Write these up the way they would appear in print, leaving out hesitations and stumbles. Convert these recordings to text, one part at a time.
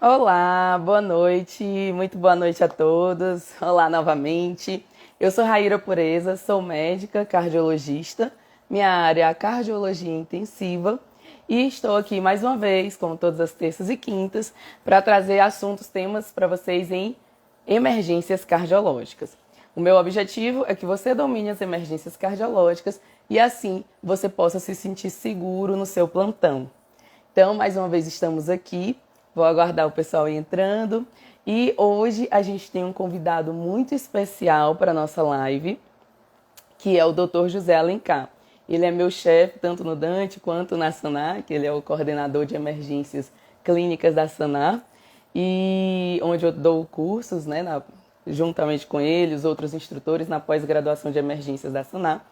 Olá, boa noite, muito boa noite a todos. Olá novamente. Eu sou Raíra Pureza, sou médica cardiologista. Minha área é a cardiologia intensiva e estou aqui mais uma vez, como todas as terças e quintas, para trazer assuntos, temas para vocês em emergências cardiológicas. O meu objetivo é que você domine as emergências cardiológicas e assim você possa se sentir seguro no seu plantão. Então, mais uma vez estamos aqui. Vou aguardar o pessoal entrando. E hoje a gente tem um convidado muito especial para a nossa live, que é o Dr. José Alencar. Ele é meu chefe, tanto no Dante quanto na Sanar, que ele é o coordenador de emergências clínicas da Sanar, e onde eu dou cursos, né, juntamente com ele, os outros instrutores, na pós-graduação de emergências da Sanar.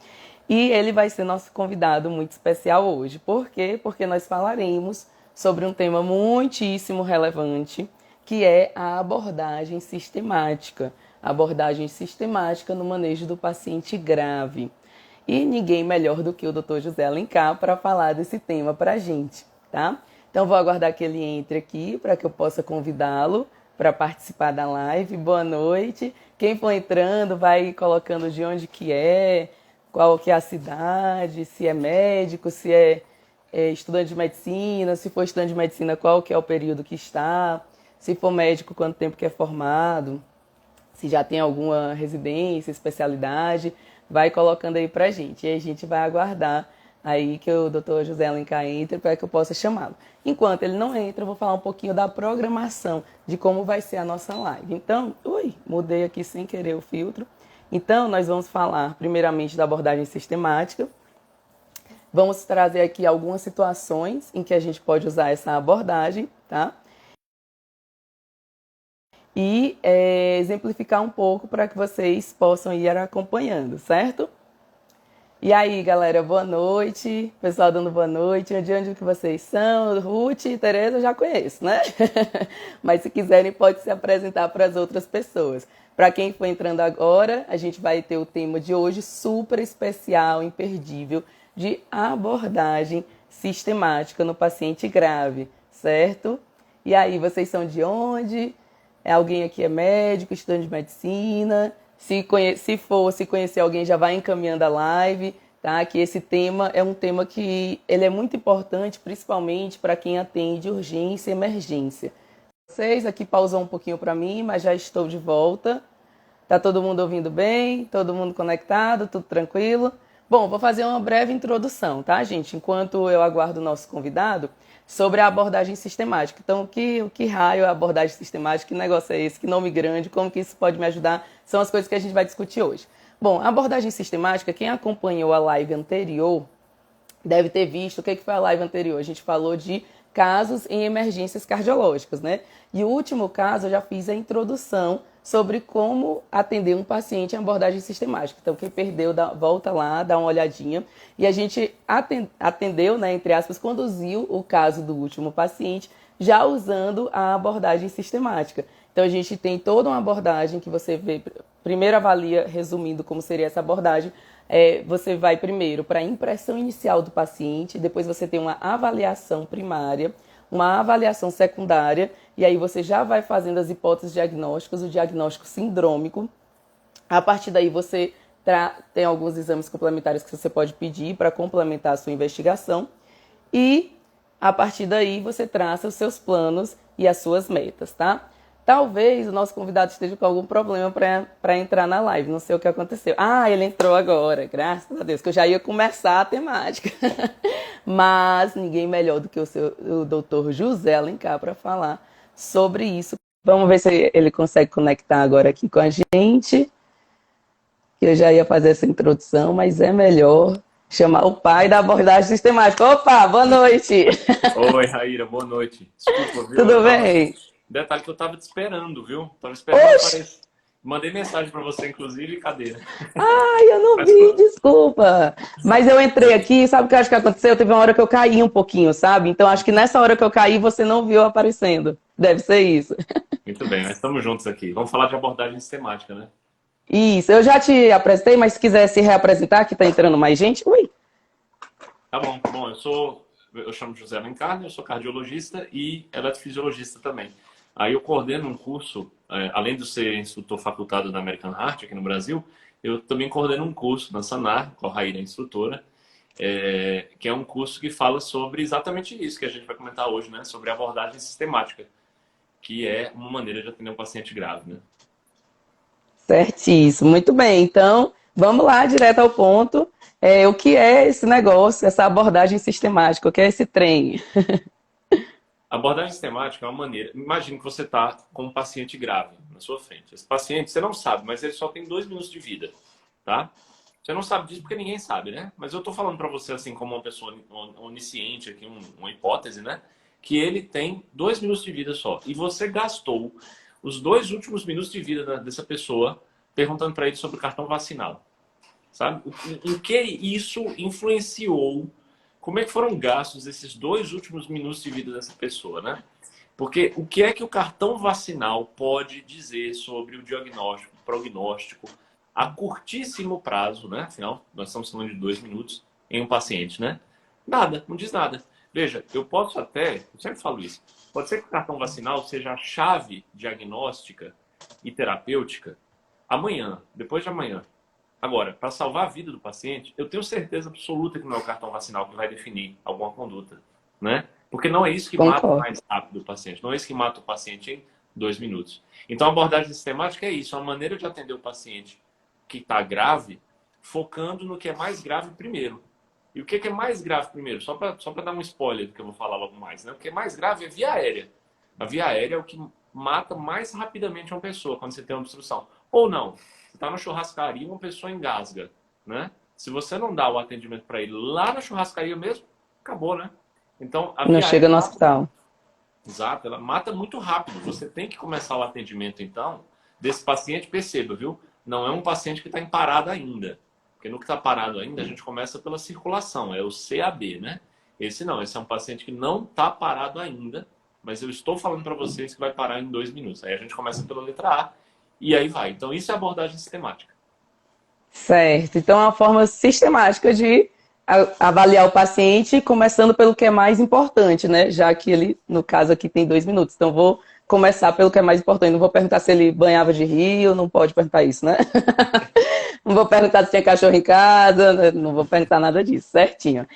E ele vai ser nosso convidado muito especial hoje. Por quê? Porque nós falaremos sobre um tema muitíssimo relevante, que é a abordagem sistemática. A abordagem sistemática no manejo do paciente grave. E ninguém melhor do que o Dr. José Alencar para falar desse tema para a gente, tá? Então vou aguardar que ele entre aqui para que eu possa convidá-lo para participar da live. Boa noite. Quem for entrando vai colocando de onde que é, qual que é a cidade, se é médico, se é estudante de medicina, se for estudante de medicina, qual que é o período que está, se for médico, quanto tempo que é formado, se já tem alguma residência, especialidade, vai colocando aí pra gente. E a gente vai aguardar aí que o Dr. José Alencar entre para que eu possa chamá-lo. Enquanto ele não entra, eu vou falar um pouquinho da programação, de como vai ser a nossa live. Então, mudei aqui sem querer o filtro. Então, nós vamos falar primeiramente da abordagem sistemática. Vamos trazer aqui algumas situações em que a gente pode usar essa abordagem, tá? E exemplificar um pouco para que vocês possam ir acompanhando, certo? E aí, galera, boa noite. Pessoal dando boa noite. De onde que vocês são? Ruth e Tereza eu já conheço, né? Mas se quiserem, pode se apresentar para as outras pessoas. Para quem for entrando agora, a gente vai ter o tema de hoje super especial, imperdível, de abordagem sistemática no paciente grave, certo? E aí, vocês são de onde? Alguém aqui é médico, estudante de medicina? Se conhecer alguém, já vai encaminhando a live, tá? Que esse tema é um tema que ele é muito importante, principalmente para quem atende urgência e emergência. Vocês aqui pausou um pouquinho para mim, mas já estou de volta. Tá todo mundo ouvindo bem? Todo mundo conectado? Tudo tranquilo? Bom, vou fazer uma breve introdução, tá, gente? Enquanto eu aguardo o nosso convidado, sobre a abordagem sistemática. Então, o que raio é a abordagem sistemática? Que negócio é esse? Que nome grande? Como que isso pode me ajudar? São as coisas que a gente vai discutir hoje. Bom, a abordagem sistemática, quem acompanhou a live anterior deve ter visto o que foi a live anterior. A gente falou de casos em emergências cardiológicas, né? E o último caso eu já fiz a introdução sobre como atender um paciente em abordagem sistemática. Então, quem perdeu, volta lá, dá uma olhadinha. E a gente atendeu, né, entre aspas, conduziu o caso do último paciente, já usando a abordagem sistemática. Então, a gente tem toda uma abordagem que você vê, primeiro avalia, resumindo como seria essa abordagem, você vai primeiro para a impressão inicial do paciente, depois você tem uma avaliação primária, uma avaliação secundária, e aí você já vai fazendo as hipóteses diagnósticas, o diagnóstico sindrômico. A partir daí você tem alguns exames complementares que você pode pedir para complementar a sua investigação, e a partir daí você traça os seus planos e as suas metas, tá? Talvez o nosso convidado esteja com algum problema para entrar na live. Não sei o que aconteceu. Ah, ele entrou agora, graças a Deus, que eu já ia começar a temática. Mas ninguém melhor do que o Dr. José Alencar para falar sobre isso. Vamos ver se ele consegue conectar agora aqui com a gente. Que eu já ia fazer essa introdução, mas é melhor chamar o pai da abordagem sistemática. Opa, boa noite! Oi, Raíra, boa noite. Desculpa, viu? Tudo bem? Detalhe que eu tava te esperando, viu? Tava esperando Oxe! aparecer. Mandei mensagem para você, inclusive, cadê? Ai, eu não Mas vi, desculpa. Mas eu entrei aqui, sabe o que eu acho que aconteceu? Teve uma hora que eu caí um pouquinho, sabe? Então acho que nessa hora que eu caí, você não viu aparecendo. Deve ser isso. muito bem, nós estamos juntos aqui. Vamos falar de abordagem sistemática, né? Isso, eu já te apresentei, mas se quiser se reapresentar, que tá entrando mais gente. Ui. Tá bom. Bom, eu chamo José Alencar, eu sou cardiologista e eletrofisiologista também. Aí eu coordeno um curso, além de ser instrutor facultado da American Heart aqui no Brasil, eu também coordeno um curso na Sanar, com a Raíra, instrutora, que é um curso que fala sobre exatamente isso que a gente vai comentar hoje, né? Sobre abordagem sistemática, que é uma maneira de atender um paciente grave, né? Certíssimo, muito bem. Então, vamos lá, direto ao ponto. O que é esse negócio, essa abordagem sistemática? O que é esse trem? A abordagem sistemática é uma maneira. Imagine que você está com um paciente grave na sua frente. Esse paciente, você não sabe, mas ele só tem 2 minutos de vida, tá? Você não sabe disso porque ninguém sabe, né? Mas eu estou falando para você, assim, como uma pessoa onisciente, aqui, uma hipótese, né? Que ele tem 2 minutos de vida só. E você gastou os 2 últimos minutos de vida dessa pessoa perguntando para ele sobre o cartão vacinal, sabe? Em que isso influenciou? Como é que foram gastos esses 2 últimos minutos de vida dessa pessoa, né? Porque o que é que o cartão vacinal pode dizer sobre o diagnóstico, prognóstico, a curtíssimo prazo, né? Afinal, nós estamos falando de 2 minutos em um paciente, né? Nada, não diz nada. Veja, eu posso até, eu sempre falo isso, pode ser que o cartão vacinal seja a chave diagnóstica e terapêutica amanhã, depois de amanhã. Agora, para salvar a vida do paciente, eu tenho certeza absoluta que não é o cartão vacinal que vai definir alguma conduta, né? Porque não é isso que mata Concordo. mais rápido o paciente, não é isso que mata o paciente em 2 minutos. Então, a abordagem sistemática é isso, é uma maneira de atender o paciente que está grave, focando no que é mais grave primeiro. E o que é mais grave primeiro? Só para dar um spoiler do que eu vou falar logo mais, né? O que é mais grave é via aérea. A via aérea é o que mata mais rapidamente uma pessoa quando você tem uma obstrução. Ou não. Você está na churrascaria e uma pessoa engasga, né? Se você não dá o atendimento para ele lá na churrascaria mesmo, acabou, né? Então, a Não via chega aérea no mata. hospital. Exato, ela mata muito rápido. Você tem que começar o atendimento, então, desse paciente, perceba, viu? Não é um paciente que está em parada ainda. Porque no que está parado ainda, a gente começa pela circulação, é o CAB, né? Esse não, esse é um paciente que não está parado ainda, mas eu estou falando para vocês que vai parar em 2 minutos. Aí a gente começa pela letra A e aí vai. Então, isso é abordagem sistemática. Certo. Então, é uma forma sistemática de avaliar o paciente, começando pelo que é mais importante, né? Já que ele, no caso aqui, tem 2 minutos. Então, vou começar pelo que é mais importante. Não vou perguntar se ele banhava de rio, não pode perguntar isso, né? Não vou perguntar se tinha cachorro em casa, né? Não vou perguntar nada disso, certinho.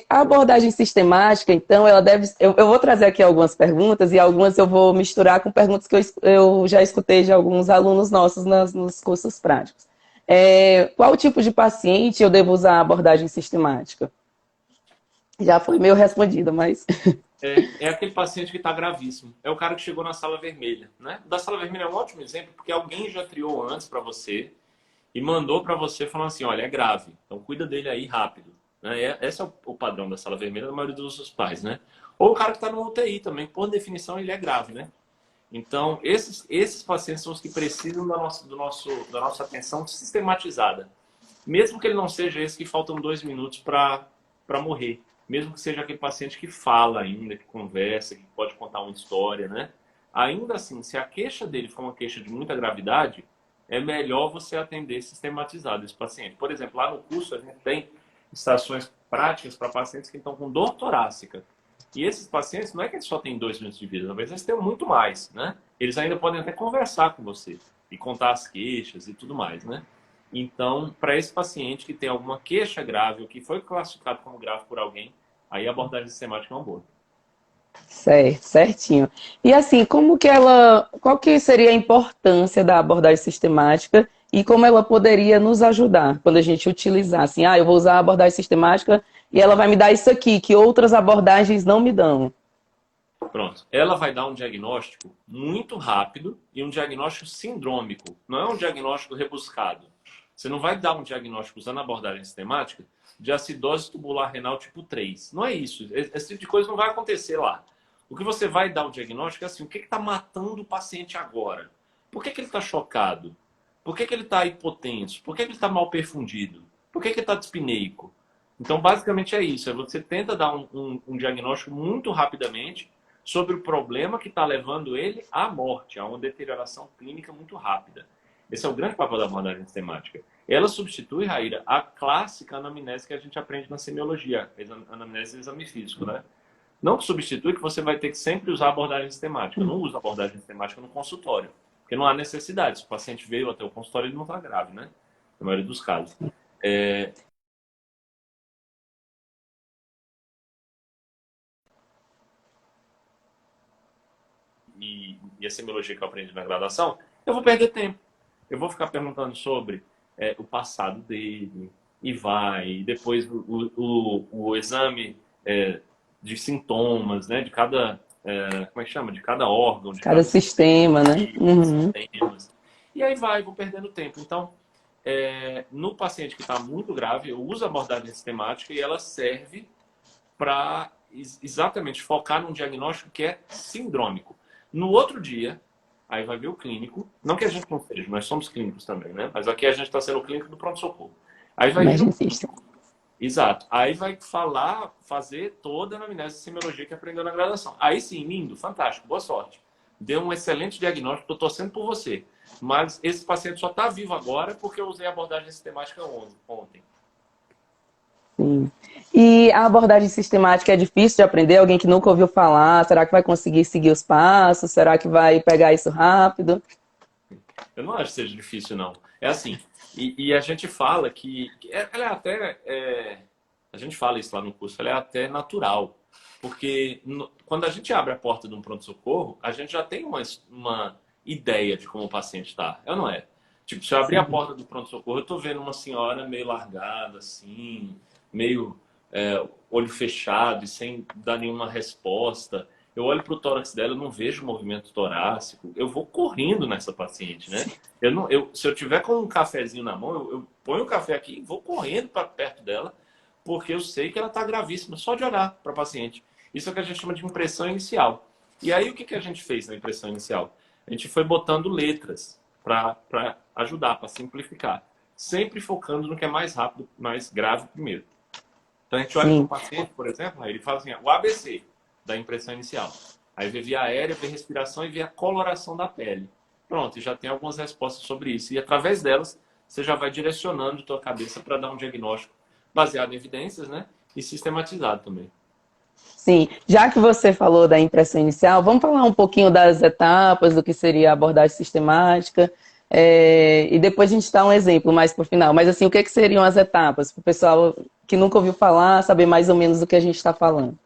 A abordagem sistemática, então, ela deve. Eu vou trazer aqui algumas perguntas e algumas eu vou misturar com perguntas que eu já escutei de alguns alunos nossos nos cursos práticos. Qual tipo de paciente eu devo usar a abordagem sistemática? Já foi meio respondida, mas. É aquele paciente que está gravíssimo. É o cara que chegou na sala vermelha, né? Da sala vermelha é um ótimo exemplo, porque alguém já triou antes para você e mandou para você falando assim, olha, é grave, então cuida dele aí rápido. Né? Esse é o padrão da sala vermelha da maioria dos pais, né? Ou o cara que está no UTI também, por definição, ele é grave, né? Então, esses pacientes são os que precisam da nossa atenção sistematizada. Mesmo que ele não seja esse que faltam 2 minutos para morrer. Mesmo que seja aquele paciente que fala ainda, que conversa, que pode contar uma história, né? Ainda assim, se a queixa dele for uma queixa de muita gravidade, é melhor você atender sistematizado esse paciente. Por exemplo, lá no curso a gente tem estações práticas para pacientes que estão com dor torácica. E esses pacientes, não é que eles só têm 2 minutos de vida, talvez eles tenham muito mais, né? Eles ainda podem até conversar com você e contar as queixas e tudo mais, né? Então, para esse paciente que tem alguma queixa grave ou que foi classificado como grave por alguém, aí a abordagem sistemática é uma boa. Certo, certinho. E assim, qual que seria a importância da abordagem sistemática e como ela poderia nos ajudar quando a gente utilizar, assim, eu vou usar a abordagem sistemática e ela vai me dar isso aqui, que outras abordagens não me dão. Pronto. Ela vai dar um diagnóstico muito rápido e um diagnóstico sindrômico. Não é um diagnóstico rebuscado. Você não vai dar um diagnóstico usando a abordagem sistemática de acidose tubular renal tipo 3. Não é isso. Esse tipo de coisa não vai acontecer lá. O que você vai dar o diagnóstico é assim, o que está matando o paciente agora? Por que ele está chocado? Por que ele está hipotenso? Por que ele está mal perfundido? Por que ele está dispneico? Então, basicamente é isso. Você tenta dar um diagnóstico muito rapidamente sobre o problema que está levando ele à morte, a uma deterioração clínica muito rápida. Esse é o grande papel da abordagem sistemática. Ela substitui, Raíra, a clássica anamnese que a gente aprende na semiologia, a anamnese do exame físico, né? Não que substitui, que você vai ter que sempre usar abordagem sistemática. Eu não uso abordagem sistemática no consultório, porque não há necessidade. Se o paciente veio até o consultório, ele não está grave, né? Na maioria dos casos. E a semiologia que eu aprendi na graduação, eu vou perder tempo. Eu vou ficar perguntando sobre o passado dele, e vai, depois o exame de sintomas, né, de cada, como é que chama? De cada órgão, de Cada cada sistema, né? Uhum. sistemas. E aí vou perdendo tempo. Então, no paciente que está muito grave, eu uso a abordagem sistemática e ela serve para exatamente focar num diagnóstico que é sindrômico. No outro dia, aí vai ver o clínico. Não que a gente não seja, nós somos clínicos também, né? Mas aqui a gente está sendo o clínico do pronto-socorro. Aí vai vir o Emergencista. clínico. Exato. Aí vai fazer toda a anamnese de semiologia que aprendeu na graduação. Aí sim, lindo, fantástico, boa sorte. Deu um excelente diagnóstico, estou torcendo por você. Mas esse paciente só está vivo agora porque eu usei a abordagem sistemática ontem. Sim. E a abordagem sistemática é difícil de aprender? Alguém que nunca ouviu falar, será que vai conseguir seguir os passos? Será que vai pegar isso rápido? Eu não acho que seja difícil, não. É assim, e a gente fala que ela é até... a gente fala isso lá no curso, ela é até natural. Porque quando a gente abre a porta de um pronto-socorro, a gente já tem uma ideia de como o paciente está. É ou não é? Tipo, se eu abrir a Sim. porta do pronto-socorro, eu tô vendo uma senhora meio largada, assim, meio olho fechado e sem dar nenhuma resposta. Eu olho para o tórax dela, eu não vejo movimento torácico. Eu vou correndo nessa paciente, né? Se eu tiver com um cafezinho na mão, eu ponho o café aqui e vou correndo para perto dela, porque eu sei que ela está gravíssima, só de olhar para a paciente. Isso é o que a gente chama de impressão inicial. E aí, o que a gente fez na impressão inicial? A gente foi botando letras para ajudar, para simplificar. Sempre focando no que é mais rápido, mais grave primeiro. Então, a gente olha para o Sim. paciente, por exemplo, aí ele fala assim, o ABC da impressão inicial. Aí vê via aérea, vê respiração e vê a coloração da pele. Pronto, e já tem algumas respostas sobre isso. E através delas, você já vai direcionando a tua cabeça para dar um diagnóstico baseado em evidências, né? E sistematizado também. Sim, já que você falou da impressão inicial, vamos falar um pouquinho das etapas, do que seria a abordagem sistemática, e depois a gente dá um exemplo mais para o final. Mas assim, o que seriam as etapas, para o pessoal que nunca ouviu falar, saber mais ou menos do que a gente está falando?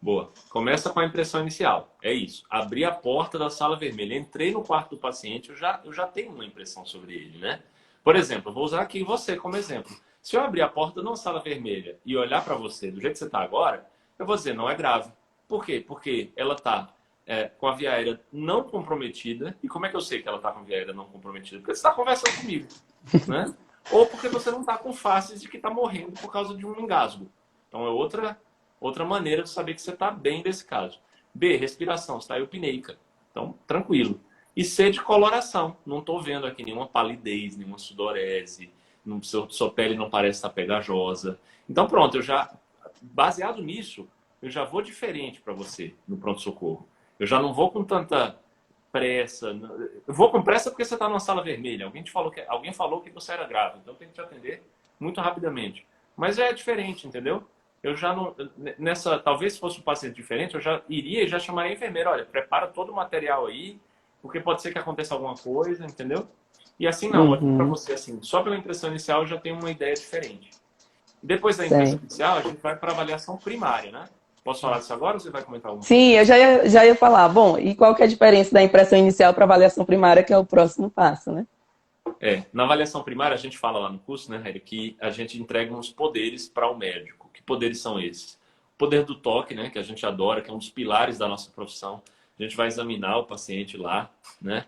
Boa. Começa com a impressão inicial. É isso. Abri a porta da sala vermelha. Entrei no quarto do paciente, eu já tenho uma impressão sobre ele, né? Por exemplo, eu vou usar aqui você como exemplo. Se eu abrir a porta de uma sala vermelha e olhar para você do jeito que você está agora, eu vou dizer, não é grave. Por quê? Porque ela está com a via aérea não comprometida. E como é que eu sei que ela está com a via aérea não comprometida? Porque você está conversando comigo, né? Ou porque você não está com faces de que está morrendo por causa de um engasgo. Então é outra maneira de saber que você está bem nesse caso. B, respiração, está eupneica. Então, tranquilo. E C, de coloração. Não estou vendo aqui nenhuma palidez, nenhuma sudorese, sua pele não parece estar pegajosa. Então, pronto, baseado nisso, eu já vou diferente para você no pronto-socorro. Eu já não vou com tanta pressa. Eu vou com pressa porque você está numa sala vermelha. Alguém falou que você era grave, então tem que te atender muito rapidamente. Mas já é diferente, entendeu? Eu já não. Talvez se fosse um paciente diferente, eu já iria e já chamaria a enfermeira. Olha, prepara todo o material aí, porque pode ser que aconteça alguma coisa, entendeu? E assim não, aqui para Uhum, você, assim, só pela impressão inicial eu já tenho uma ideia diferente. Depois da impressão certo. inicial, a gente vai para a avaliação primária, né? Posso falar disso agora ou você vai comentar alguma coisa? Sim, eu já ia falar. Bom, e qual que é a diferença da impressão inicial para a avaliação primária, que é o próximo passo, né? Na avaliação primária, a gente fala lá no curso, né, Raíra, que a gente entrega uns poderes para o médico. Que poderes são esses? O poder do toque, né, que a gente adora, que é um dos pilares da nossa profissão. A gente vai examinar o paciente lá, né?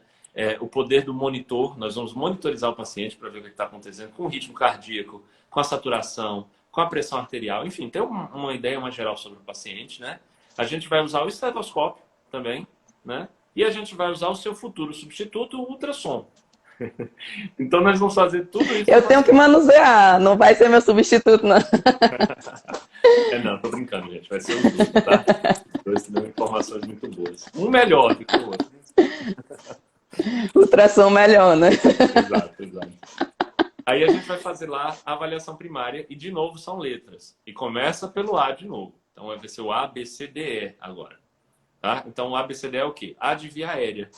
O poder do monitor, nós vamos monitorizar o paciente para ver o que está acontecendo com o ritmo cardíaco, com a saturação, com a pressão arterial, enfim, ter uma ideia mais geral sobre o paciente, né? A gente vai usar o estetoscópio também, né? E a gente vai usar o seu futuro substituto, o ultrassom. Então nós vamos fazer tudo isso Eu no tenho que paciente. manusear, não vai ser meu substituto, não. Não, tô brincando, gente. Vai ser os dois, tá? Os dois dão informações muito boas. Um melhor do que o outro. Ultrassom melhor, né? Exato, exato. Aí a gente vai fazer lá a avaliação primária e, de novo, são letras. E começa pelo A de novo. Então vai ser o ABCDE agora. Tá? Então o ABCDE é o quê? A de via aérea.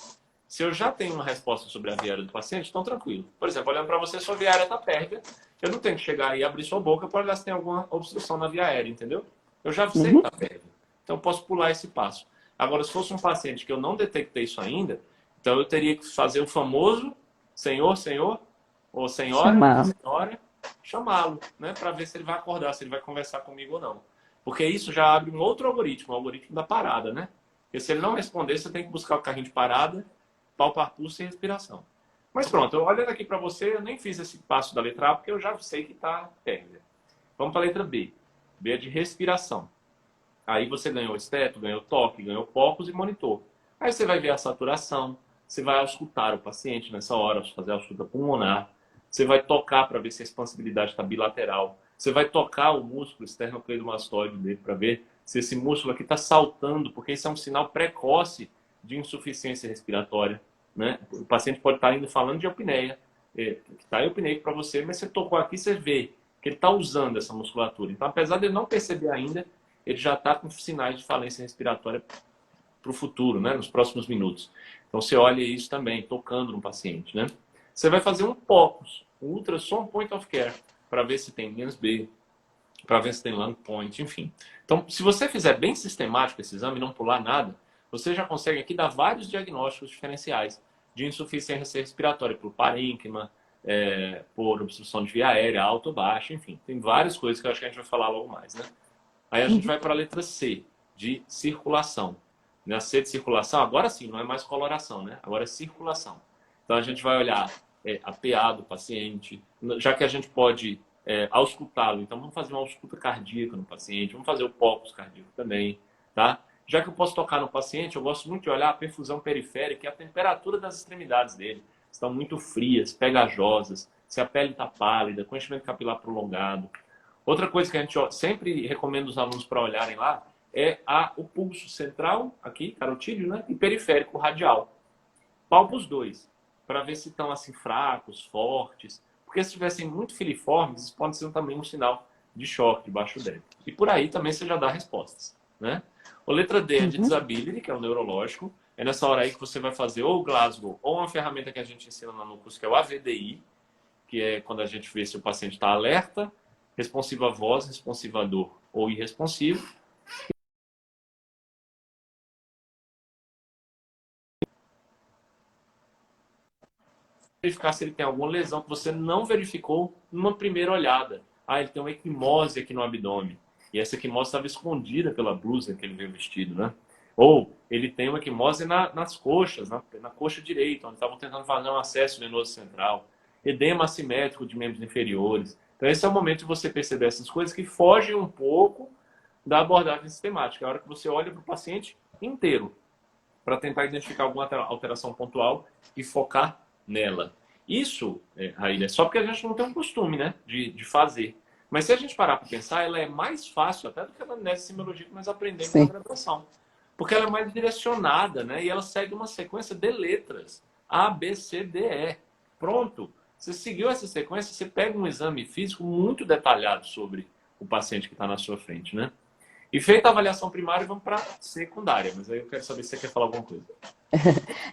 Se eu já tenho uma resposta sobre a via aérea do paciente, então tranquilo. Por exemplo, olhando para você, sua via aérea está pérvia. Eu não tenho que chegar e abrir sua boca para olhar se tem alguma obstrução na via aérea, entendeu? Eu já sei que Uhum. está pérvia. Então eu posso pular esse passo. Agora, se fosse um paciente que eu não detectei isso ainda, então eu teria que fazer o famoso senhor, senhor, ou senhora, Chamar. senhora, chamá-lo, né? Para ver se ele vai acordar, se ele vai conversar comigo ou não. Porque isso já abre um outro algoritmo, o algoritmo da parada, né? Porque se ele não responder, você tem que buscar o carrinho de parada, palpar pulso e respiração. Mas pronto, olhando aqui para você, eu nem fiz esse passo da letra A, porque eu já sei que está pérvia. Vamos para a letra B. B é de respiração. Aí você ganhou esteto, ganhou toque, ganhou focus e monitor. Aí você vai ver a saturação, você vai auscultar o paciente nessa hora, fazer a ausculta pulmonar. Você vai tocar para ver se a expansibilidade está bilateral. Você vai tocar o músculo esternocleidomastoide dele para ver se esse músculo aqui está saltando, porque isso é um sinal precoce de insuficiência respiratória. Né? O paciente pode estar indo falando de apneia, que está eupneico para você, mas você tocou aqui, você vê que ele está usando essa musculatura. Então, apesar de ele não perceber ainda, ele já está com sinais de falência respiratória para o futuro, né? Nos próximos minutos. Então, você olha isso também, tocando no paciente. Né? Você vai fazer um POCUS, um Ultrassom Point of Care, para ver se tem menos B, para ver se tem lung point, enfim. Então, se você fizer bem sistemático esse exame e não pular nada, você já consegue aqui dar vários diagnósticos diferenciais de insuficiência respiratória por parênquima, por obstrução de via aérea, alta ou baixa, enfim. Tem várias coisas que eu acho que a gente vai falar logo mais, né? Aí a gente vai para a letra C, de circulação. Na C de circulação, agora sim, não é mais coloração, né? Agora é circulação. Então a gente vai olhar a PA do paciente, já que a gente pode auscultá-lo, então vamos fazer uma ausculta cardíaca no paciente, vamos fazer o POCUS cardíaco também, tá? Já que eu posso tocar no paciente, eu gosto muito de olhar a perfusão periférica e a temperatura das extremidades dele. Estão muito frias, pegajosas, se a pele está pálida, com enchimento capilar prolongado. Outra coisa que a gente sempre recomenda os alunos para olharem lá é o pulso central, aqui, carotídeo, né? E periférico radial. Palpa os dois, para ver se estão assim fracos, fortes. Porque se estivessem muito filiformes, isso pode ser também um sinal de choque, de baixo débito. E por aí também você já dá respostas, né? A letra D é de Uhum. disability, que é o neurológico. É nessa hora aí que você vai fazer ou o Glasgow ou uma ferramenta que a gente ensina lá no curso, que é o AVDI, que é quando a gente vê se o paciente está alerta, responsivo à voz, responsivo à dor ou irresponsivo. Verificar se ele tem alguma lesão que você não verificou numa primeira olhada. Ah, ele tem uma equimose aqui no abdômen. E essa equimose estava escondida pela blusa que ele veio vestido, né? Ou ele tem uma equimose nas coxas, na coxa direita, onde estavam tentando fazer um acesso venoso central. Edema assimétrico de membros inferiores. Então, esse é o momento de você perceber essas coisas que fogem um pouco da abordagem sistemática. É a hora que você olha para o paciente inteiro, para tentar identificar alguma alteração pontual e focar nela. Isso, Raíla, é só porque a gente não tem um costume, né, de fazer. Mas se a gente parar para pensar, ela é mais fácil até do que a anamnese e semiologia que nós aprendemos na Sim. graduação. Porque ela é mais direcionada, né? E ela segue uma sequência de letras. A, B, C, D, E. Pronto. Você seguiu essa sequência, você pega um exame físico muito detalhado sobre o paciente que está na sua frente, né? E feita a avaliação primária, vamos para a secundária. Mas aí eu quero saber se você quer falar alguma coisa.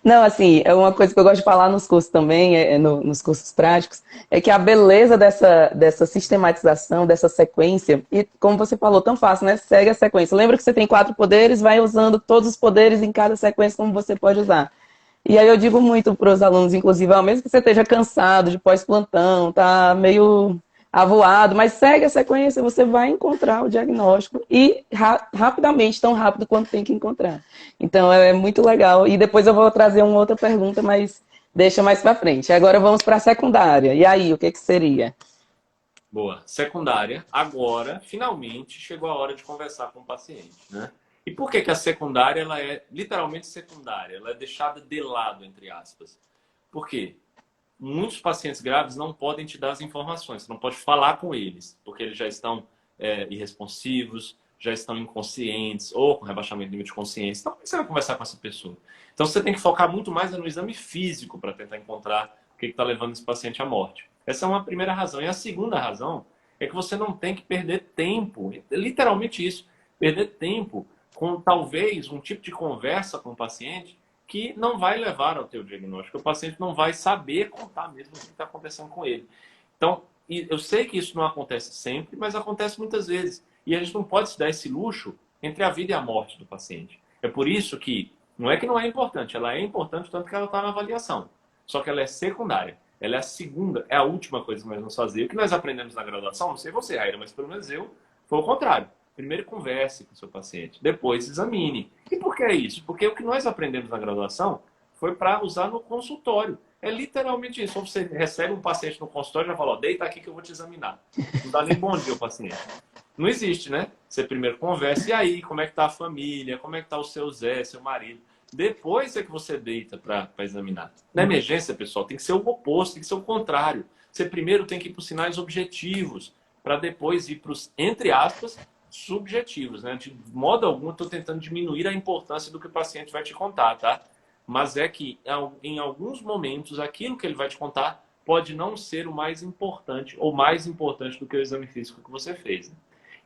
Não, assim, é uma coisa que eu gosto de falar nos cursos também, nos cursos práticos, é que a beleza dessa sistematização, dessa sequência, e como você falou, tão fácil, né? Segue a sequência. Lembra que você tem 4 poderes, vai usando todos os poderes em cada sequência como você pode usar. E aí eu digo muito para os alunos, inclusive, mesmo que você esteja cansado de pós-plantão, tá meio avoado, mas segue a sequência, você vai encontrar o diagnóstico e rapidamente, tão rápido quanto tem que encontrar. Então é muito legal. E depois eu vou trazer uma outra pergunta, mas deixa mais para frente. Agora vamos para a secundária. E aí, o que seria? Boa. Secundária. Agora, finalmente, chegou a hora de conversar com o paciente, né? E por que a secundária ela é literalmente secundária? Ela é deixada de lado, entre aspas. Por quê? Muitos pacientes graves não podem te dar as informações. Você não pode falar com eles, porque eles já estão irresponsivos, já estão inconscientes ou com rebaixamento do limite de consciência. Então, como é que você vai conversar com essa pessoa? Então, você tem que focar muito mais no exame físico para tentar encontrar o que está levando esse paciente à morte. Essa é uma primeira razão. E a segunda razão é que você não tem que perder tempo, literalmente isso, perder tempo com talvez um tipo de conversa com o paciente que não vai levar ao teu diagnóstico. O paciente não vai saber contar mesmo o que está acontecendo com ele. Então, eu sei que isso não acontece sempre, mas acontece muitas vezes. E a gente não pode se dar esse luxo entre a vida e a morte do paciente. É por isso que não é que não é importante, ela é importante tanto que ela está na avaliação. Só que ela é secundária. Ela é a segunda, é a última coisa que nós vamos fazer. O que nós aprendemos na graduação, não sei você, Raíra, mas pelo menos eu, foi o contrário. Primeiro converse com o seu paciente, depois examine. E por que é isso? Porque o que nós aprendemos na graduação foi para usar no consultório. É literalmente isso. Você recebe um paciente no consultório e já fala, ó, deita aqui que eu vou te examinar. Não dá nem bom dia ao paciente. Não existe, né? Você primeiro conversa, e aí, como é que tá a família? Como é que tá o seu Zé, seu marido? Depois é que você deita para examinar. Na emergência, pessoal, tem que ser o oposto, tem que ser o contrário. Você primeiro tem que ir para os sinais objetivos, para depois ir para os, entre aspas, subjetivos, né? De modo algum, eu estou tentando diminuir a importância do que o paciente vai te contar, tá? Mas é que, em alguns momentos, aquilo que ele vai te contar pode não ser o mais importante, ou mais importante do que o exame físico que você fez, né?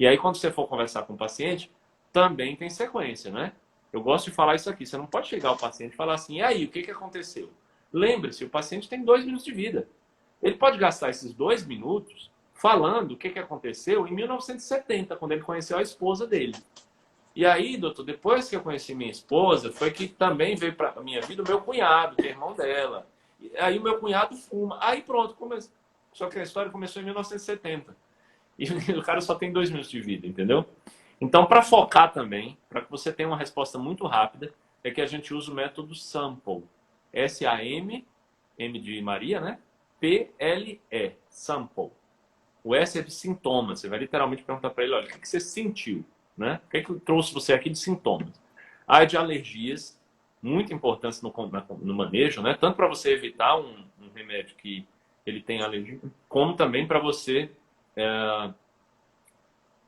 E aí, quando você for conversar com o paciente, também tem sequência, né? Eu gosto de falar isso aqui. Você não pode chegar ao paciente e falar assim, e aí, o que aconteceu? Lembre-se, o paciente tem 2 minutos de vida. Ele pode gastar esses 2 minutos falando o que aconteceu em 1970, quando ele conheceu a esposa dele. E aí, doutor, depois que eu conheci minha esposa, foi que também veio para a minha vida o meu cunhado, que é irmão dela. E aí o meu cunhado fuma. Aí pronto, começou. Só que a história começou em 1970. E o cara só tem 2 minutos de vida, entendeu? Então, para focar também, para que você tenha uma resposta muito rápida, é que a gente usa o método SAMPLE. S-A-M, M de Maria, né? P-L-E, SAMPLE. O S é de sintomas. Você vai literalmente perguntar para ele, olha, o que você sentiu? Né? O que trouxe você aqui de sintomas? A de alergias, muito importante no manejo, né? Tanto para você evitar um remédio que ele tem alergia, como também para você...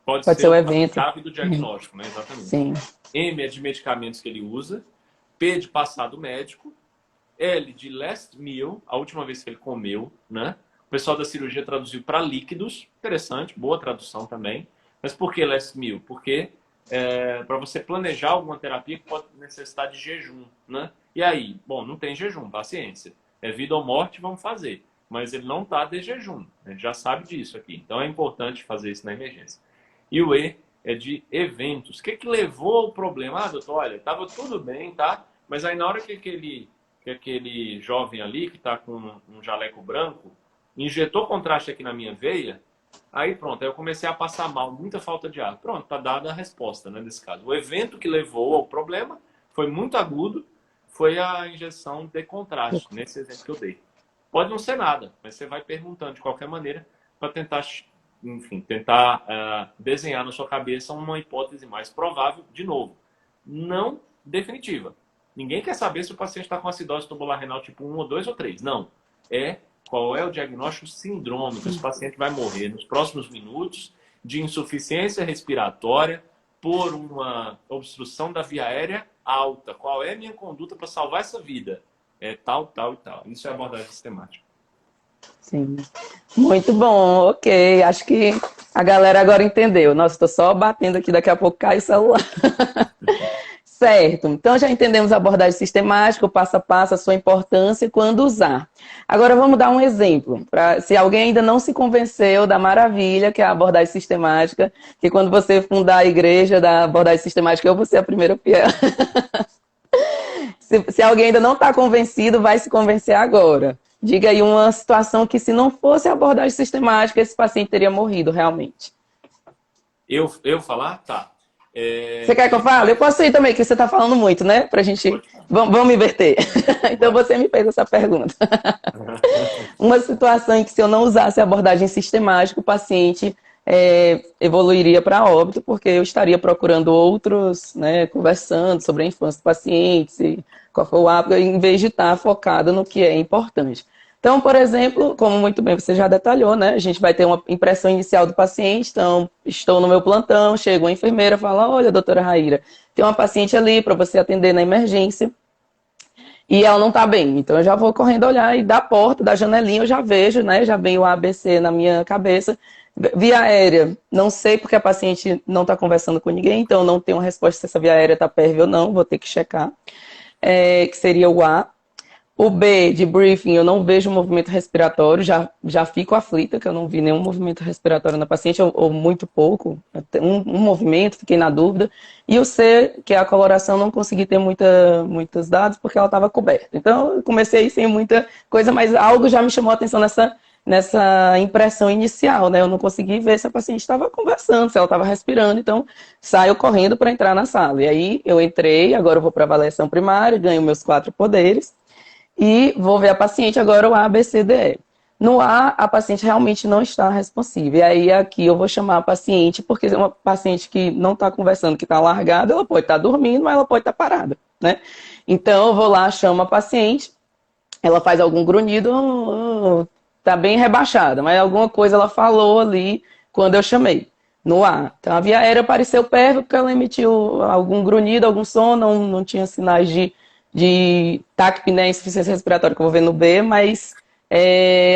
pode ser o a evento. chave do diagnóstico, né? Exatamente. Sim. M é de medicamentos que ele usa. P de passado médico. L de last meal, a última vez que ele comeu, né? O pessoal da cirurgia traduziu para líquidos. Interessante, boa tradução também. Mas por que last meal? Porque para você planejar alguma terapia que pode necessitar de jejum, né? E aí, bom, não tem jejum, paciência. É vida ou morte, vamos fazer. Mas ele não está de jejum. A gente já sabe disso aqui. Então é importante fazer isso na emergência. E o E é de eventos. O que levou ao problema? Ah, doutor, olha, estava tudo bem, tá? Mas aí na hora que aquele jovem ali, que está com um jaleco branco, injetou contraste aqui na minha veia, aí pronto, aí eu comecei a passar mal, muita falta de ar. Pronto, tá dada a resposta, né, nesse caso. O evento que levou ao problema foi muito agudo, foi a injeção de contraste, nesse exemplo que eu dei. Pode não ser nada, mas você vai perguntando de qualquer maneira para tentar, enfim, desenhar na sua cabeça uma hipótese mais provável, de novo, não definitiva. Ninguém quer saber se o paciente está com acidose tubular renal tipo 1 ou 2 ou 3. Não. Qual é o diagnóstico sindrômico. Esse paciente vai morrer nos próximos minutos de insuficiência respiratória por uma obstrução da via aérea alta. Qual é a minha conduta para salvar essa vida? É tal, tal e tal. Isso é abordagem sistemática. Sim. Muito bom, ok. Acho que a galera agora entendeu. Nossa, estou só batendo aqui, daqui a pouco cai o celular. Certo. Então já entendemos a abordagem sistemática, o passo a passo, a sua importância e quando usar. Agora vamos dar um exemplo. Se alguém ainda não se convenceu da maravilha que é a abordagem sistemática, que quando você fundar a igreja da abordagem sistemática, eu vou ser a primeira fiel. Se alguém ainda não está convencido, vai se convencer agora. Diga aí uma situação que, se não fosse a abordagem sistemática, esse paciente teria morrido realmente. Eu falar? Tá. Você quer que eu fale? Eu posso ir também, que você está falando muito, né? Pra gente... Vamos inverter. Então você me fez essa pergunta. Uma situação em que, se eu não usasse a abordagem sistemática, o paciente evoluiria para óbito, porque eu estaria procurando outros, né, conversando sobre a infância do paciente, qual foi o hábito, em vez de estar focado no que é importante. Então, por exemplo, como muito bem você já detalhou, né? A gente vai ter uma impressão inicial do paciente. Então, estou no meu plantão, chega uma enfermeira e fala, olha, doutora Raíra, tem uma paciente ali para você atender na emergência e ela não está bem. Então, eu já vou correndo olhar e da porta, da janelinha, eu já vejo, né? Já vem o ABC na minha cabeça. Via aérea, não sei porque a paciente não está conversando com ninguém, então não tenho uma resposta se essa via aérea está PERV ou não, vou ter que checar, que seria o A. O B, de briefing, eu não vejo movimento respiratório, já fico aflita, que eu não vi nenhum movimento respiratório na paciente, ou muito pouco, um movimento, fiquei na dúvida. E o C, que é a coloração, não consegui ter muitos dados, porque ela estava coberta. Então, eu comecei sem muita coisa, mas algo já me chamou a atenção nessa impressão inicial, né? Eu não consegui ver se a paciente estava conversando, se ela estava respirando, então saio correndo para entrar na sala. E aí eu entrei, agora eu vou para a avaliação primária, ganho meus 4 poderes, e vou ver a paciente agora o A, B, C, D, E. No A, a paciente realmente não está responsiva. E aí aqui eu vou chamar a paciente, porque é uma paciente que não está conversando, que está largada, ela pode estar dormindo, mas ela pode estar parada, né? Então eu vou lá, chamo a paciente, ela faz algum grunhido, tá bem rebaixada, mas alguma coisa ela falou ali quando eu chamei. No A. Então a via aérea apareceu perto porque ela emitiu algum grunhido, algum som, não tinha sinais de taquipneia, insuficiência respiratória, que eu vou ver no B, mas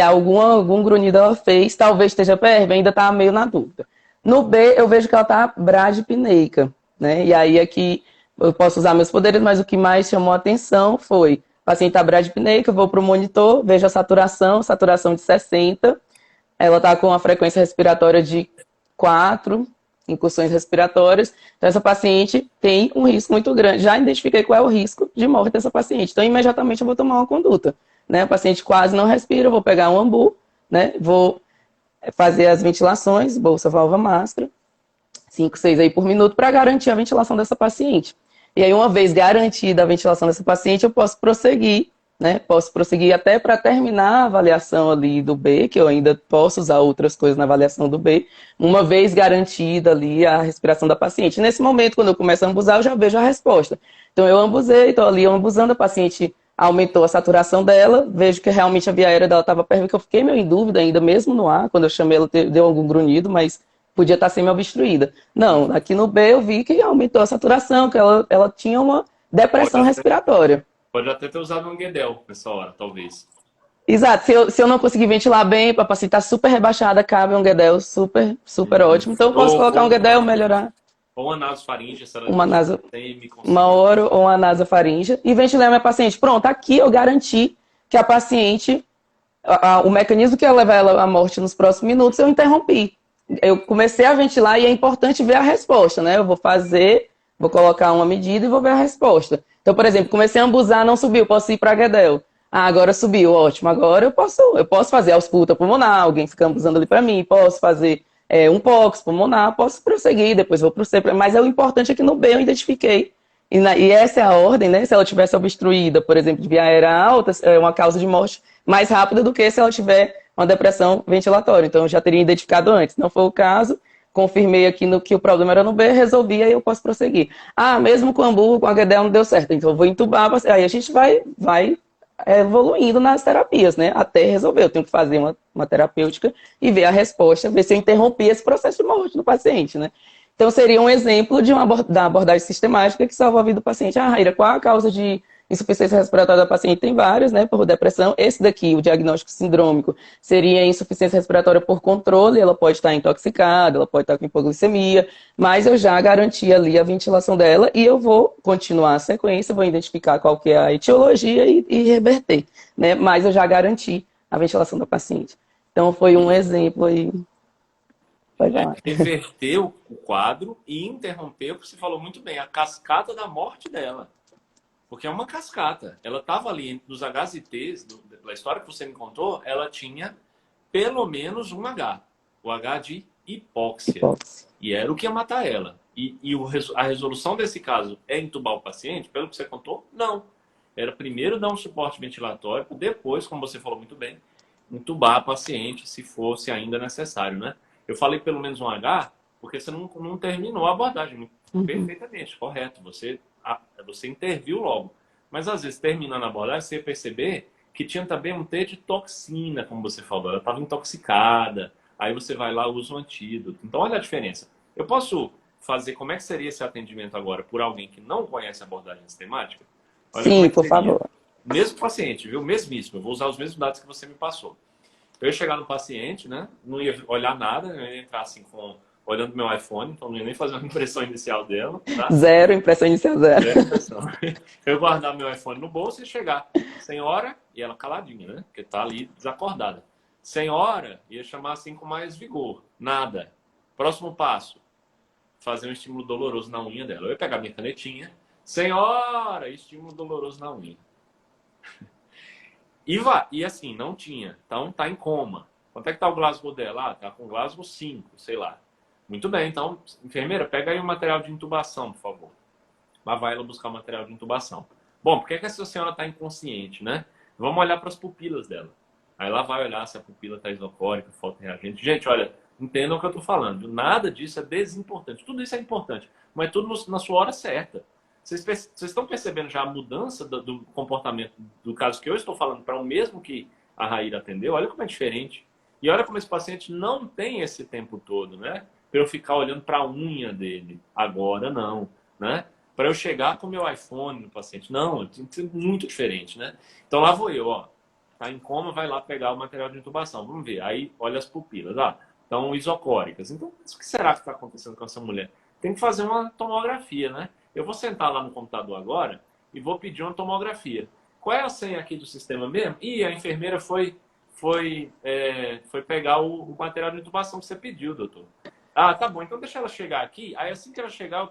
algum grunhido ela fez, talvez esteja PRV, ainda está meio na dúvida. No B, eu vejo que ela está bradipneica, né? E aí aqui eu posso usar meus poderes, mas o que mais chamou a atenção foi, o paciente está bradipneica, eu vou para o monitor, vejo a saturação de 60, ela está com a frequência respiratória de 4 incursões respiratórias. Então, essa paciente tem um risco muito grande. Já identifiquei qual é o risco de morte dessa paciente. Então, imediatamente eu vou tomar uma conduta. Né? A paciente quase não respira, eu vou pegar um ambu, né? Vou fazer as ventilações, bolsa, válvula, máscara, 5, 6 aí por minuto, para garantir a ventilação dessa paciente. E aí, uma vez garantida a ventilação dessa paciente, eu posso prosseguir, né? Posso prosseguir até para terminar a avaliação ali do B, que eu ainda posso usar outras coisas na avaliação do B, uma vez garantida ali a respiração da paciente. Nesse momento, quando eu começo a ambusar, eu já vejo a resposta. Então, eu ambusei, estou ali ambusando, a paciente aumentou a saturação dela, vejo que realmente a via aérea dela estava perto, que eu fiquei meio em dúvida ainda, mesmo no ar, quando eu chamei ela, deu algum grunhido, mas podia estar semi-obstruída. Não, aqui no B eu vi que aumentou a saturação, que ela tinha uma depressão respiratória. Pode até ter usado um Guedel nessa hora, talvez. Exato, se eu não conseguir ventilar bem, a paciente está super rebaixada, cabe um Guedel super, super ótimo. Então eu posso colocar um Guedel, melhorar. Ou uma nasofaringe, se ela uma oro ou uma nasofaringe, e ventilar a minha paciente. Pronto, aqui eu garanti que a paciente, o mecanismo que ia levar ela à morte nos próximos minutos, eu interrompi. Eu comecei a ventilar e é importante ver a resposta, né? Eu vou colocar uma medida e vou ver a resposta. Então, por exemplo, comecei a ambusar, não subiu, posso ir para Guedel. Ah, agora subiu, ótimo. Agora eu posso fazer ausculta pulmonar, alguém fica ambusando ali para mim, posso fazer um POX pulmonar, posso prosseguir, depois vou para o C. Mas o importante é que no B eu identifiquei. E essa é a ordem, né? Se ela tivesse obstruída, por exemplo, de via aérea alta, é uma causa de morte mais rápida do que se ela tiver uma depressão ventilatória. Então, eu já teria identificado antes. Não foi o caso, confirmei aqui que o problema era no B, resolvi, aí eu posso prosseguir. Ah, mesmo com o ambu, com a HDL não deu certo, então eu vou entubar, aí a gente vai evoluindo nas terapias, né? Até resolver. Eu tenho que fazer uma terapêutica e ver a resposta, ver se eu interrompi esse processo de morte do paciente, né? Então, seria um exemplo da abordagem sistemática que salva a vida do paciente. Ah, Raíra, qual a causa de insuficiência respiratória da paciente? Tem vários, né? Por depressão. Esse daqui, o diagnóstico sindrômico, seria insuficiência respiratória por controle. Ela pode estar intoxicada, ela pode estar com hipoglicemia, mas eu já garanti ali a ventilação dela e eu vou continuar a sequência, vou identificar qual que é a etiologia e reverter, né? Mas eu já garanti a ventilação da paciente. Então, foi um exemplo aí. Reverter o quadro e interromper o que você falou muito bem, a cascata da morte dela. Porque é uma cascata. Ela estava ali nos Hs e Ts, da história que você me contou, ela tinha pelo menos um H. O H de hipóxia. E era o que ia matar ela. A resolução desse caso é entubar o paciente? Pelo que você contou, não. Era primeiro dar um suporte ventilatório, depois, como você falou muito bem, entubar a paciente, se fosse ainda necessário, né? Eu falei pelo menos um H, porque você não terminou a abordagem perfeitamente, correto. Você interviu logo. Mas, às vezes, terminando a abordagem, você ia perceber que tinha também um T de toxina, como você falou. Ela estava intoxicada. Aí você vai lá e usa um antídoto. Então, olha a diferença. Eu posso fazer, como é que seria esse atendimento agora por alguém que não conhece a abordagem sistemática? Olha. Sim, por favor. Mesmo paciente, viu? Mesmíssimo. Eu vou usar os mesmos dados que você me passou. Eu ia chegar no paciente, né? Não ia olhar nada, eu ia entrar assim olhando meu iPhone, então não ia nem fazer uma impressão inicial dela, tá? Zero, impressão inicial zero. Zero impressão. Eu guardar meu iPhone no bolso e chegar. Senhora, e ela caladinha, né? Porque tá ali desacordada. Senhora, ia chamar assim com mais vigor. Nada. Próximo passo, fazer um estímulo doloroso na unha dela. Eu ia pegar minha canetinha. Senhora, estímulo doloroso na unha. E assim, não tinha. Então tá em coma. Quanto é que tá o Glasgow dela? Ah, tá com Glasgow 5, sei lá. Muito bem, então, enfermeira, pega aí o material de intubação, por favor. Lá vai ela buscar o material de intubação. Bom, por que essa senhora está inconsciente, né? Vamos olhar para as pupilas dela. Aí lá vai olhar se a pupila está isocórica, fotorreagente. Gente, olha, entendam o que eu estou falando. Nada disso é desimportante. Tudo isso é importante, mas tudo na sua hora certa. Vocês estão percebendo já a mudança do comportamento do caso que eu estou falando para o mesmo que a Raíra atendeu? Olha como é diferente. E olha como esse paciente não tem esse tempo todo, né? Para eu ficar olhando para a unha dele. Agora não, né? Para eu chegar com o meu iPhone no paciente. Não, tem que ser muito diferente, né? Então lá vou eu, ó. Tá em coma, vai lá pegar o material de intubação. Vamos ver. Aí olha as pupilas. Ah, estão isocóricas. Então, o que será que está acontecendo com essa mulher? Tem que fazer uma tomografia, né? Eu vou sentar lá no computador agora e vou pedir uma tomografia. Qual é a senha aqui do sistema mesmo? Ih, a enfermeira foi pegar o material de intubação que você pediu, doutor. Ah, tá bom. Então deixa ela chegar aqui. Aí assim que ela chegar,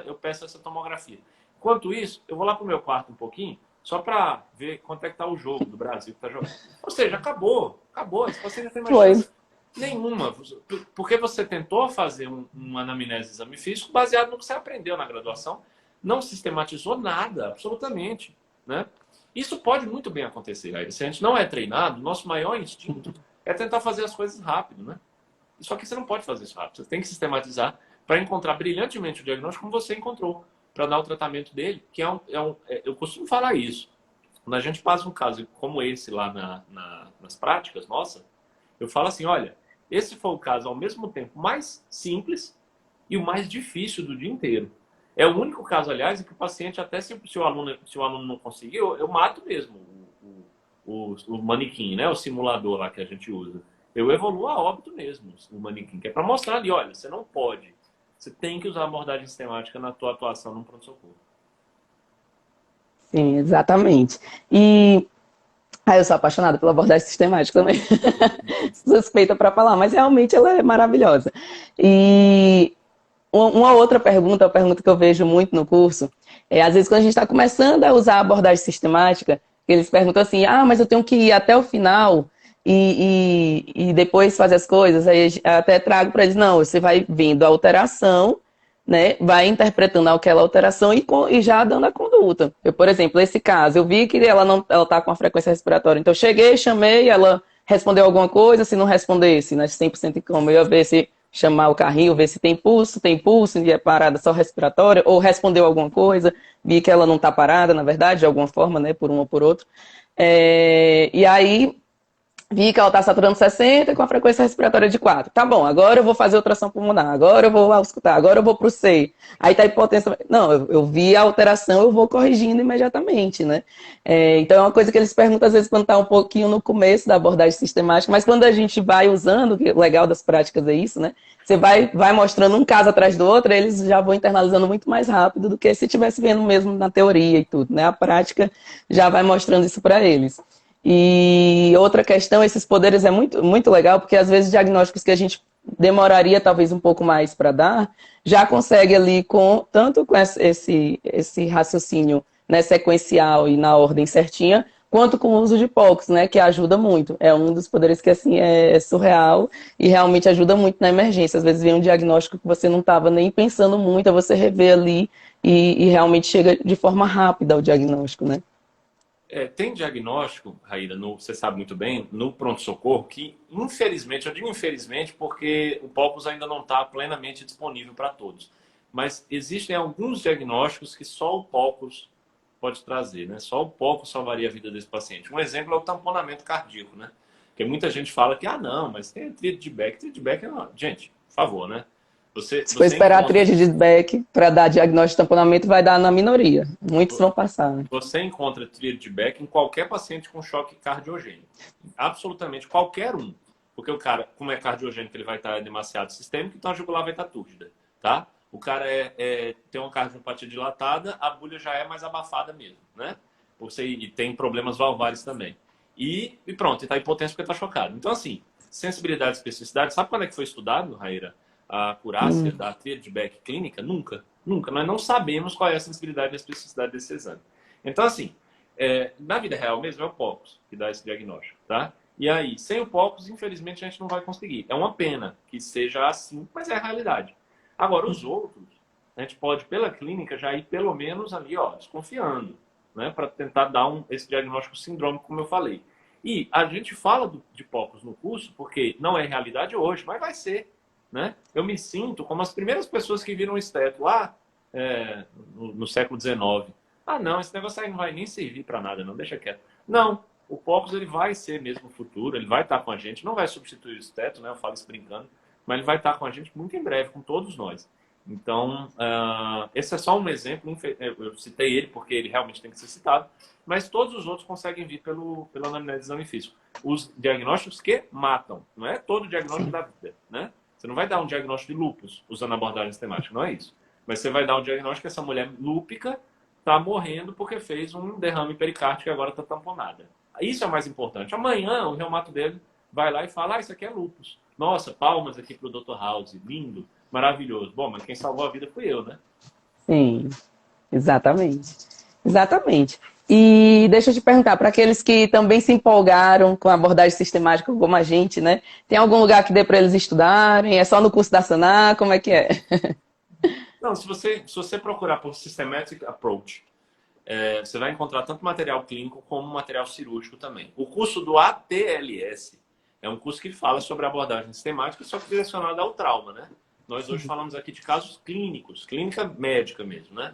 eu peço essa tomografia. Enquanto isso, eu vou lá pro meu quarto um pouquinho, só para ver quanto é que tá o jogo do Brasil que tá jogando. Ou seja, acabou. Acabou. Você não tem mais Foi. chance nenhuma. Porque você tentou fazer uma anamnese de exame físico baseado no que você aprendeu na graduação. Não sistematizou nada, absolutamente. Né? Isso pode muito bem acontecer. Aí, se a gente não é treinado, nosso maior instinto é tentar fazer as coisas rápido, né? Só que você não pode fazer isso rápido. Você tem que sistematizar para encontrar brilhantemente o diagnóstico como você encontrou, para dar o tratamento dele, que eu costumo falar isso. Quando a gente passa um caso como esse lá nas práticas, nossa, eu falo assim, olha, esse foi o caso ao mesmo tempo mais simples e o mais difícil do dia inteiro. É o único caso, aliás, em que o paciente, até se o aluno não conseguiu, eu mato mesmo o manequim, né? O simulador lá que a gente usa. Eu evoluo a óbito mesmo, o manequim, que é para mostrar ali, olha, você não pode. Você tem que usar abordagem sistemática na tua atuação no pronto-socorro. Sim, exatamente. E eu sou apaixonada pela abordagem sistemática também. Suspeita para falar, mas realmente ela é maravilhosa. E uma outra pergunta, a pergunta que eu vejo muito no curso, às vezes quando a gente está começando a usar a abordagem sistemática, eles perguntam assim, mas eu tenho que ir até o final e depois fazer as coisas. Aí eu até trago para eles, não, você vai vendo a alteração, né, vai interpretando aquela alteração e já dando a conduta. Eu, por exemplo, esse caso, eu vi que ela está com a frequência respiratória, então eu cheguei, chamei, ela respondeu alguma coisa, se não respondesse, né, 100% em coma, eu ia ver se chamar o carrinho, ver se tem pulso, e é parada só respiratória, ou respondeu alguma coisa, vi que ela não está parada, na verdade, de alguma forma, né, por um ou por outro. E aí, vi que ela está saturando 60 com a frequência respiratória de 4. Tá bom, agora eu vou fazer ultrassom pulmonar, agora eu vou auscultar, agora eu vou para o C. Aí tá a hipotensão. Não, eu vi a alteração, eu vou corrigindo imediatamente, né? Então é uma coisa que eles perguntam às vezes quando está um pouquinho no começo da abordagem sistemática, mas quando a gente vai usando, que o legal das práticas é isso, né? Você vai mostrando um caso atrás do outro, eles já vão internalizando muito mais rápido do que se estivesse vendo mesmo na teoria e tudo, né? A prática já vai mostrando isso para eles. E outra questão, esses poderes é muito, muito legal, porque às vezes diagnósticos que a gente demoraria talvez um pouco mais para dar, já consegue ali tanto com esse raciocínio, né, sequencial e na ordem certinha, quanto com o uso de poucos, né, que ajuda muito. É um dos poderes que assim é surreal e realmente ajuda muito na emergência. Às vezes vem um diagnóstico que você não estava nem pensando muito, você rever ali e realmente chega de forma rápida ao diagnóstico, né? Tem diagnóstico, Raíra, você sabe muito bem, no pronto-socorro, que infelizmente, eu digo infelizmente porque o POCUS ainda não está plenamente disponível para todos. Mas existem alguns diagnósticos que só o POCUS pode trazer, né? Só o POCUS salvaria a vida desse paciente. Um exemplo é o tamponamento cardíaco, né? Porque muita gente fala que, não, mas tem tríade de Beck. Tríade de Beck é uma... Gente, por favor, né? Você, Se for você esperar a encontra, tríade de Beck para dar diagnóstico de tamponamento, vai dar na minoria. Muitos vão passar, né? você encontra tríade de Beck em qualquer paciente com choque cardiogênico. Absolutamente qualquer um. Porque o cara, como é cardiogênico, ele vai estar demasiado sistêmico, então a jugular vai estar túrgida, tá? O cara tem uma cardiopatia dilatada, a bulha já é mais abafada mesmo, né? E tem problemas valvares também. E pronto, e tá impotência porque tá chocado. Então, assim, sensibilidade e especificidade, sabe quando é que foi estudado, Raíra? A acurácia da tríade de Beck clínica? Nunca. Nunca. Nós não sabemos qual é a sensibilidade e a especificidade desse exame. Então, assim, na vida real mesmo é o POCUS que dá esse diagnóstico, tá? E aí, sem o POCUS, infelizmente, a gente não vai conseguir. É uma pena que seja assim, mas é a realidade. Agora, os outros, a gente pode, pela clínica, já ir pelo menos ali, ó, desconfiando, né? Para tentar dar esse diagnóstico sindrômico, como eu falei. E a gente fala de POCUS no curso, porque não é realidade hoje, mas vai ser, né? Eu me sinto como as primeiras pessoas que viram o esteto lá no século XIX. Ah, não, esse negócio aí não vai nem servir para nada, não, deixa quieto. Não, o POCUS ele vai ser mesmo o futuro, ele vai estar com a gente, não vai substituir o esteto, né? Eu falo isso brincando, mas ele vai estar com a gente muito em breve, com todos nós. Então, esse é só um exemplo, eu citei ele porque ele realmente tem que ser citado, mas todos os outros conseguem vir pela anamnese de exame físico. Os diagnósticos que matam, não é todo diagnóstico da vida, né? Você não vai dar um diagnóstico de lúpus usando abordagem sistemática, não é isso. Mas você vai dar um diagnóstico que essa mulher lúpica está morrendo porque fez um derrame pericárdico e agora está tamponada. Isso é o mais importante. Amanhã o reumato dele vai lá e fala, isso aqui é lúpus. Nossa, palmas aqui para o Dr. House, lindo, maravilhoso. Bom, mas quem salvou a vida fui eu, né? Sim, exatamente. Exatamente. E deixa eu te perguntar, para aqueles que também se empolgaram com a abordagem sistemática como a gente, né? Tem algum lugar que dê para eles estudarem? É só no curso da Sanar? Como é que é? Não, se você procurar por Systematic Approach, você vai encontrar tanto material clínico como material cirúrgico também. O curso do ATLS é um curso que fala sobre abordagem sistemática, só que direcionado ao trauma, né? Nós hoje falamos aqui de casos clínicos, clínica médica mesmo, né?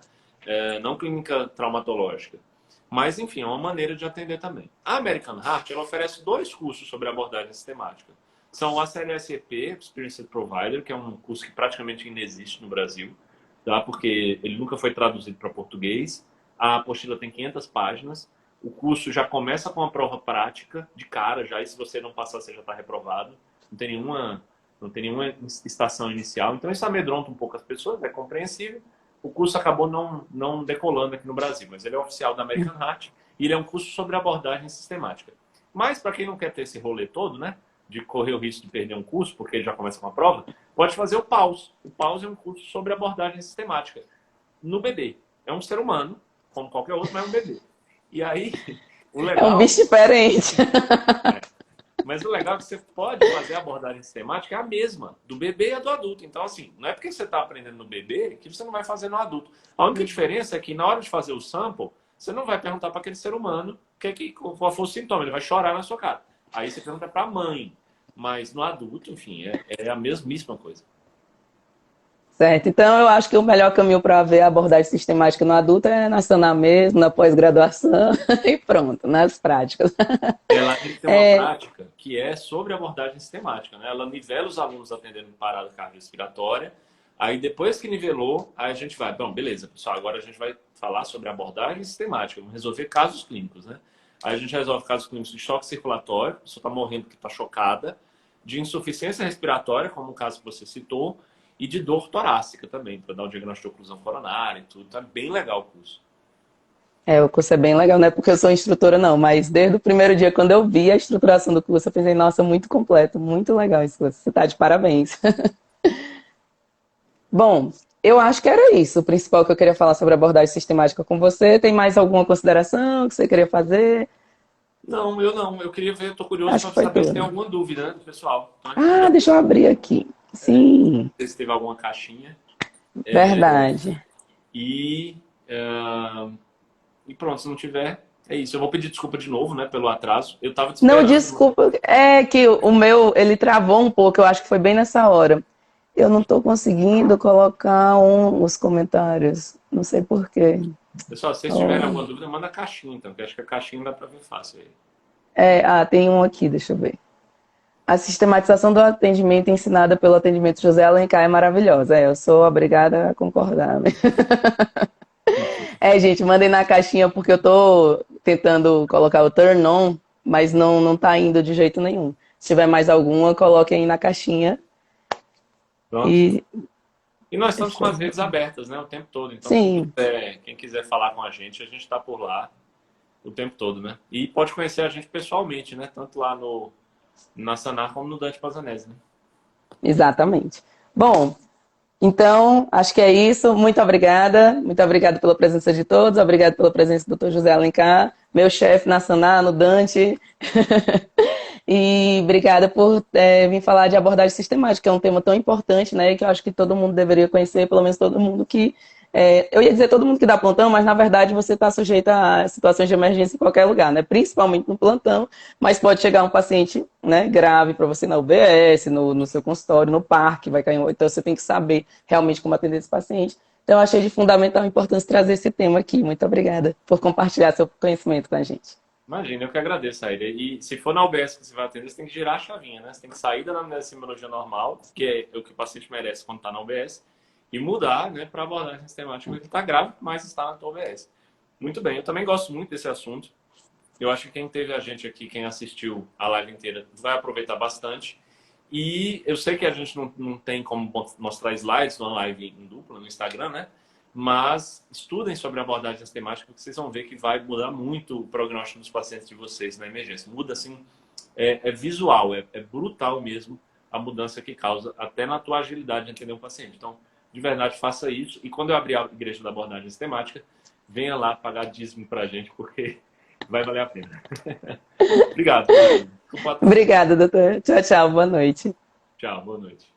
Não clínica traumatológica. Mas, enfim, é uma maneira de atender também. A American Heart, ela oferece 2 cursos sobre abordagem sistemática. São o ACLSEP, Experienced Provider, que é um curso que praticamente ainda existe no Brasil, tá? Porque ele nunca foi traduzido para português. A apostila tem 500 páginas. O curso já começa com a prova prática, de cara já, e se você não passar, você já está reprovado. Não tem nenhuma estação inicial. Então, isso amedronta um pouco as pessoas, é compreensível. O curso acabou não decolando aqui no Brasil, mas ele é oficial da American Heart e ele é um curso sobre abordagem sistemática. Mas, para quem não quer ter esse rolê todo, né, de correr o risco de perder um curso, porque ele já começa com a prova, pode fazer o PAUS. O PAUS é um curso sobre abordagem sistemática no bebê. É um ser humano, como qualquer outro, mas é um bebê. E aí, o É um legal... bicho diferente. Mas o legal é que você pode fazer a abordagem sistemática é a mesma, do bebê e a do adulto. Então, assim, não é porque você está aprendendo no bebê que você não vai fazer no adulto. A única diferença é que na hora de fazer o sample, você não vai perguntar para aquele ser humano qual foi o sintoma, ele vai chorar na sua cara. Aí você pergunta para a mãe. Mas no adulto, enfim, é a mesmíssima coisa. Certo. Então, eu acho que o melhor caminho para ver a abordagem sistemática no adulto é na Sanar mesmo, na pós-graduação e pronto, nas práticas. Ela tem que ter uma É, prática que é sobre abordagem sistemática, né? Ela nivela os alunos atendendo em parada cardiorrespiratória. Aí, depois que nivelou, aí a gente vai, bom, beleza, pessoal, agora a gente vai falar sobre abordagem sistemática, vamos resolver casos clínicos, né? Aí a gente resolve casos clínicos de choque circulatório, a pessoa está morrendo porque está chocada, de insuficiência respiratória, como o caso que você citou, e de dor torácica também, para dar o diagnóstico de oclusão coronária e tudo. Tá bem legal o curso. o curso é bem legal, não é porque eu sou instrutora, não, mas desde o primeiro dia, quando eu vi a estruturação do curso, eu pensei, nossa, muito completo, muito legal esse curso. Você está de parabéns. Bom, eu acho que era isso, o principal que eu queria falar sobre abordagem sistemática com você. Tem mais alguma consideração que você queria fazer? Não, eu não. Eu queria ver, estou curioso Acho para que foi saber se tem tudo. alguma dúvida, né, do pessoal. Então, acho que Ah, já deixa eu abrir aqui. Sim, ver se teve alguma caixinha. verdade. E, e pronto, se não tiver, é isso. Eu vou pedir desculpa de novo, né, pelo atraso. Eu estava te Não, esperando. desculpa, é que o meu, ele travou um pouco, eu acho que foi bem nessa hora. Eu não estou conseguindo colocar os comentários, não sei por quê. Pessoal, se vocês tiverem alguma Oh. dúvida, manda a caixinha, então, que acho que a caixinha dá para ver fácil aí. Tem um aqui, deixa eu ver. A sistematização do atendimento ensinada pelo atendimento José Alencar é maravilhosa. Eu sou obrigada a concordar, né? Gente, mandem na caixinha porque eu tô tentando colocar o turn on, mas não tá indo de jeito nenhum. Se tiver mais alguma, coloquem aí na caixinha. Pronto. E E nós estamos com as redes abertas, né, o tempo todo. Então, sim, quem quiser falar com a gente está por lá o tempo todo, né? E pode conhecer a gente pessoalmente, né? Tanto lá na Sanar como no Dante Pazanese, né? exatamente. Bom, então, acho que é isso. Muito obrigada. Muito obrigada pela presença de todos. Obrigada pela presença do Dr. José Alencar, meu chefe na Sanar, no Dante. E obrigada por vir falar de abordagem sistemática, que é um tema tão importante, né? Que eu acho que todo mundo deveria conhecer, pelo menos todo mundo que. Eu ia dizer todo mundo que dá plantão, mas na verdade você está sujeito a situações de emergência em qualquer lugar, né? Principalmente no plantão, mas pode chegar um paciente, né, grave para você na UBS, no seu consultório, no parque, vai cair então você tem que saber realmente como atender esse paciente. Então, eu achei de fundamental importância trazer esse tema aqui. Muito obrigada por compartilhar seu conhecimento com a gente. Imagina, eu que agradeço, Aida. E se for na UBS que você vai atender, você tem que girar a chavinha, né? Você tem que sair da anamnese de semiologia normal, que é o que o paciente merece quando está na UBS, e mudar, né, para abordagem sistemática, porque está grave, mas está na tua UBS. Muito bem, eu também gosto muito desse assunto. Eu acho que quem teve a gente aqui, quem assistiu a live inteira, vai aproveitar bastante. E eu sei que a gente não tem como mostrar slides numa live em dupla no Instagram, né? Mas estudem sobre a abordagem sistemática, porque vocês vão ver que vai mudar muito o prognóstico dos pacientes de vocês na emergência. Muda assim, é visual, é brutal mesmo a mudança que causa, até na tua agilidade de entender um paciente. Então, de verdade, faça isso. E quando eu abrir a igreja da abordagem sistemática, venha lá pagar dízimo pra gente, porque vai valer a pena. Obrigado. Obrigada, doutor. Tchau, tchau. Boa noite. Tchau, boa noite.